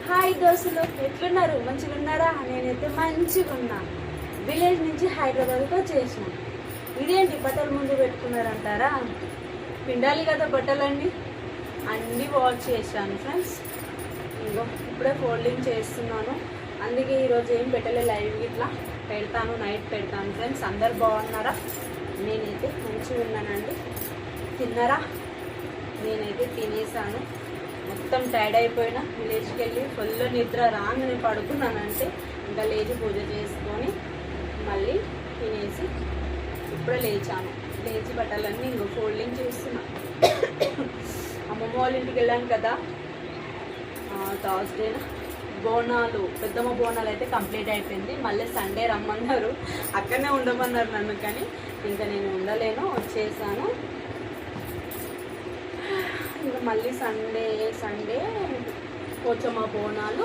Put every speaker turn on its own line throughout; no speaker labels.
Hi దోస్తులు, ఎట్లున్నారు? మంచిగా ఉన్నారా? నేనైతే మంచిగా ఉన్నా. విలేజ్ నుంచి హైదరాబాద్కి వచ్చేసిన. ఇదేంటి బట్టలు ముందు పెట్టుకున్నారంటారా? పిండాలి కదా బట్టలన్నీ. అన్నీ వాష్ చేశాను ఫ్రెండ్స్. ఇంకో ఇప్పుడే ఫోల్డింగ్ చేస్తున్నాను. అందుకే ఈరోజు ఏం పెట్టలే, లైవ్ ఇట్లా పెడతాను, నైట్ పెడతాను ఫ్రెండ్స్. అందరు బాగున్నారా? నేనైతే మంచిగా ఉన్నానండి. తిన్నారా? నేనైతే తినేసాను. మొత్తం టైర్డ్ అయిపోయినా. విలేజ్కి వెళ్ళి ఫుల్ నిద్ర రాగానే పడుకున్నానంటే ఇంకా లేచి పూజ చేసుకొని మళ్ళీ తినేసి ఇప్పుడే లేచాను. లేచి బట్టలన్నీ ఇంకో ఫోల్డింగ్ చేస్తున్నా. అమ్మమ్మ వాళ్ళ ఇంటికి వెళ్ళాను కదా థర్స్డేన. బోనాలు, పెద్దమ్మ బోనాలు అయితే కంప్లీట్ అయిపోయింది. మళ్ళీ సండే రమ్మన్నారు, అక్కడనే ఉండమన్నారు నన్ను. కానీ ఇంకా నేను ఉండలేను, వచ్చేసాను. ఇంకా మళ్ళీ సండే పోచమ్మ బోనాలు,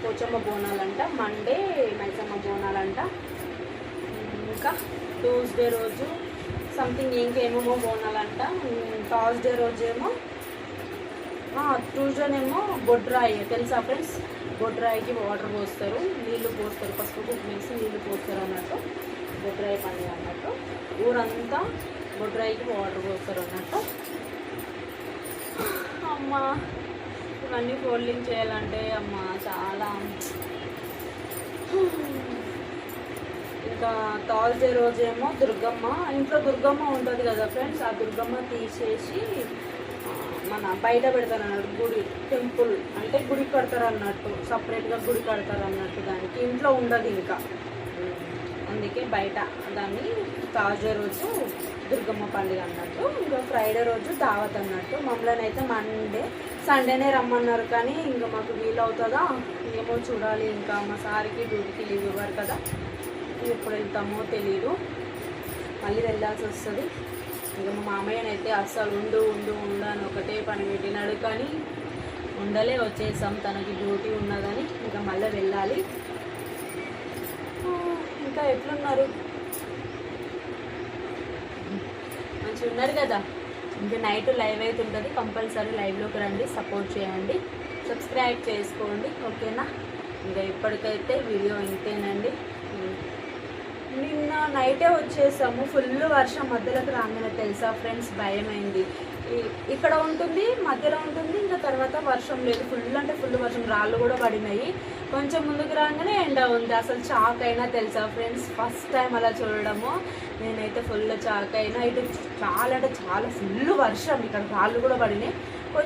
పోచమ్మ బోనాలంట. మండే మైసమ్మ బోనాలంట. ఇంకా ట్యూస్డే రోజు సంథింగ్ ఇంకేమేమో బోనాలంట. థర్స్డే రోజేమో ట్యూస్డేనేమో బొడ్రాయి, తెలుసా ఫ్రెండ్స్? బొడ్రాయికి వాటర్ పోస్తారు, నీళ్లు పోస్తారు, పసుపు కుప్పు వేసి నీళ్లు పోస్తారు అన్నట్టు. బొడ్రాయి పండుగ అన్నట్టు. ఊరంతా బొడ్రాయికి వాటర్ పోస్తారు అన్నట్టు. అమ్మ ఇవన్నీ ఫోల్డింగ్ చేయాలంటే అమ్మ చాలా. ఇంకా థర్స్డే రోజేమో దుర్గమ్మ, ఇంట్లో దుర్గమ్మ ఉంటుంది కదా ఫ్రెండ్స్. ఆ దుర్గమ్మ తీసేసి మన బయట పెడతారు అన్నట్టు. గుడి, టెంపుల్ అంటే గుడి కడతారు అన్నట్టు, సపరేట్గా గుడి కడతారు అన్నట్టు. దానికి ఇంట్లో ఉండదు ఇంకా, అందుకే బయట. దాన్ని థర్స్డే రోజు దుర్గమ్మ పండుగ అన్నట్టు. ఇంకా ఫ్రైడే రోజు దావత్ అన్నట్టు. మమ్మల్ని అయితే మండే సండేనే రమ్మన్నారు, కానీ ఇంకా మాకు వీలవుతుందా ఏమో చూడాలి. ఇంకా మా సార్కి డ్యూటీకి లీవ్ ఇవ్వరు కదా, ఎప్పుడు వెళ్తామో తెలీదు. మళ్ళీ వెళ్ళాల్సి వస్తుంది. ఇంకా మా మామయ్యనైతే అస్సలు ఉండు అని ఒకటే పని పెట్టినాడు, కానీ ఉండలే, వచ్చేసాం. తనకి డ్యూటీ ఉన్నదని ఇంకా మళ్ళీ వెళ్ళాలి. ఇంకా ఎట్లున్నారు? మంచిగా ఉన్నారు కదా? ఇంకా నైట్ లైవ్ అయితే ఉంటుంది, కంపల్సరీ లైవ్లోకి రండి, సపోర్ట్ చేయండి, సబ్స్క్రైబ్ చేసుకోండి, ఓకేనా? ఇంకా ఇప్పటికైతే వీడియో ఇంతేనండి. నిన్న నైటే వచ్చేసాము. ఫుల్ వర్షం మధ్యలోకి రాగానే, తెలుసా ఫ్రెండ్స్, భయమైంది. ఇక్కడ ఉంటుంది, మధ్యలో ఉంటుంది, ఇంకా తర్వాత వర్షం లేదు. ఫుల్ అంటే ఫుల్ వర్షం, రాళ్ళు కూడా పడినాయి. కొంచెం ముందుకు రాగానే ఎండ ఉంది. అసలు షాక్ అయినా, తెలుసా ఫ్రెండ్స్, ఫస్ట్ టైం అలా చూడడము. నేనైతే ఫుల్ షాక్ అయినా. ఇటు చాలా అంటే చాలా ఫుల్ వర్షం, ఇక్కడ రాళ్ళు కూడా పడినాయి.